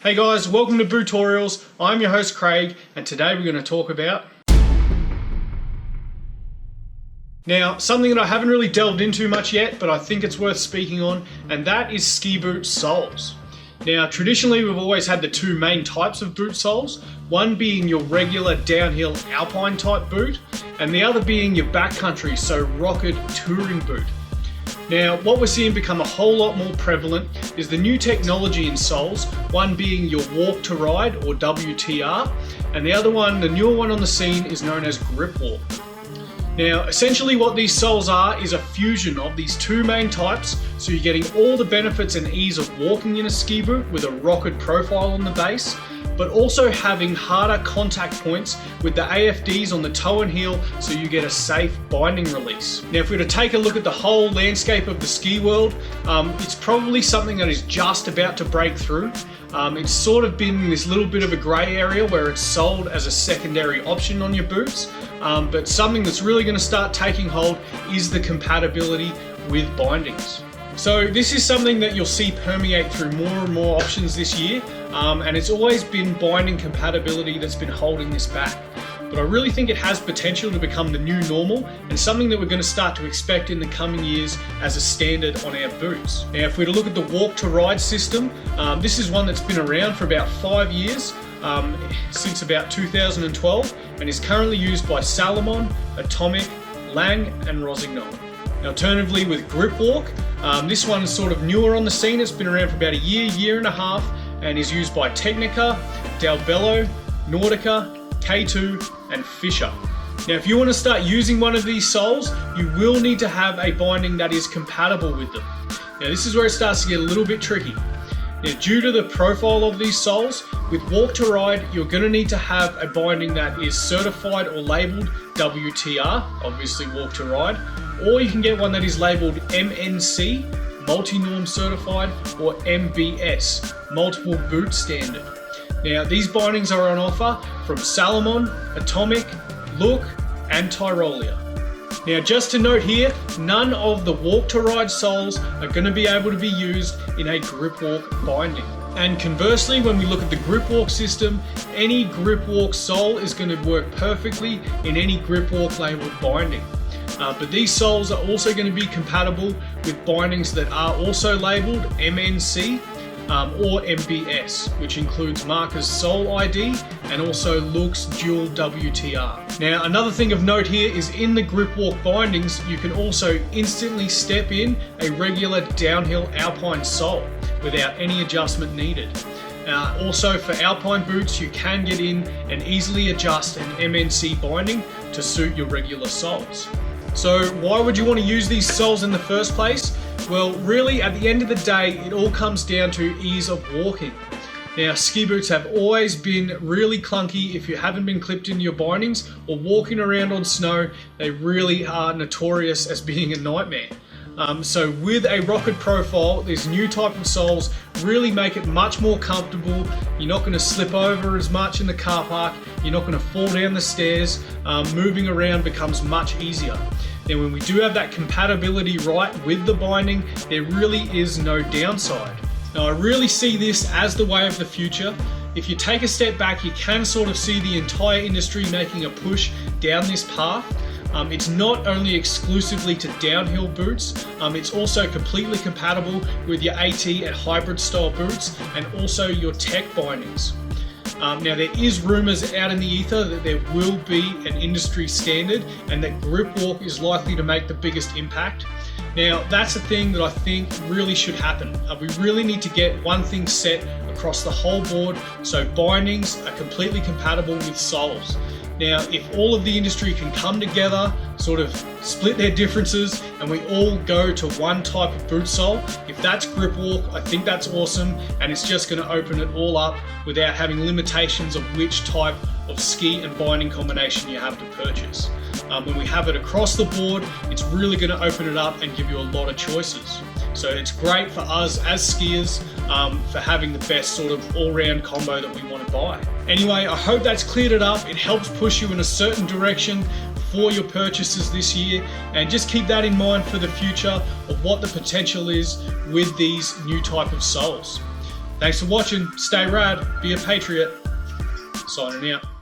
Hey guys, welcome to Bootorials. I'm your host Craig, and today we're going to talk about something that I haven't really delved into much yet, but I think it's worth speaking on, and that is ski boot soles. Now, traditionally we've always had the two main types of boot soles, one being your regular downhill alpine type boot, and the other being your backcountry, so rocket touring boot. Now, what we're seeing become a whole lot more prevalent is the new technology in soles, one being your walk to ride or WTR, and the other one, the newer one on the scene, is known as Gripwalk. Now, essentially what these soles are is a fusion of these two main types, so you're getting all the benefits and ease of walking in a ski boot with a rocket profile on the base, but also having harder contact points with the AFDs on the toe and heel, so you get a safe binding release. Now, if we were to take a look at the whole landscape of the ski world, it's probably something that is just about to break through. It's sort of been in this little bit of a grey area where it's sold as a secondary option on your boots, but something that's really going to start taking hold is the compatibility with bindings. So this is something that you'll see permeate through more and more options this year, and it's always been binding compatibility that's been holding this back. But I really think it has potential to become the new normal and something that we're going to start to expect in the coming years as a standard on our boots. Now, if we were to look at the walk to ride system, this is one that's been around for about 5 years, since about 2012, and is currently used by Salomon, Atomic, Lang and Rossignol. Alternatively, with Gripwalk, this one is sort of newer on the scene. It's been around for about a year and a half, and is used by Technica, Del Bello, Nordica, K2 and Fisher. Now, if you want to start using one of these soles, you will need to have a binding that is compatible with them. Now, this is where it starts to get a little bit tricky. Now, due to the profile of these soles, with walk to ride, you're going to need to have a binding that is certified or labeled WTR, obviously walk to ride, or you can get one that is labeled MNC, multi-norm certified, or MBS, multiple boot standard. Now, these bindings are on offer from Salomon, Atomic, Look and Tyrolia. Now, just to note here, none of the walk to ride soles are going to be able to be used in a Gripwalk binding. And conversely, when we look at the Gripwalk system, any Gripwalk sole is going to work perfectly in any Gripwalk labeled binding. But these soles are also going to be compatible with bindings that are also labeled MNC or MBS, which includes Marker's Sole ID and also Look's Dual WTR. Now, another thing of note here is in the Gripwalk bindings, you can also instantly step in a regular downhill alpine sole without any adjustment needed. Also, for alpine boots, you can get in and easily adjust an MNC binding to suit your regular soles. So why would you want to use these soles in the first place? Well, really, at the end of the day, it all comes down to ease of walking. Now, ski boots have always been really clunky if you haven't been clipped into your bindings, or walking around on snow, they really are notorious as being a nightmare. So with a rocket profile, these new type of soles really make it much more comfortable. You're not going to slip over as much in the car park. You're not going to fall down the stairs. Moving around becomes much easier. Now, when we do have that compatibility right with the binding, there really is no downside. Now, I really see this as the way of the future. If you take a step back, you can sort of see the entire industry making a push down this path. It's not only exclusively to downhill boots, it's also completely compatible with your AT and hybrid style boots and also your tech bindings. Now, there is rumours out in the ether that there will be an industry standard and that Gripwalk is likely to make the biggest impact. Now, that's a thing that I think really should happen. We really need to get one thing set across the whole board so bindings are completely compatible with soles. Now, if all of the industry can come together, sort of split their differences, and we all go to one type of boot sole, if that's Gripwalk, I think that's awesome, and it's just going to open it all up without having limitations of which type of ski and binding combination you have to purchase. When we have it across the board, it's really going to open it up and give you a lot of choices. So it's great for us as skiers for having the best sort of all-round combo that we want to buy. Anyway, I hope that's cleared it up. It helps push you in a certain direction for your purchases this year, and just keep that in mind for the future of what the potential is with these new type of soles. Thanks for watching. Stay rad. Be a patriot. Signing out.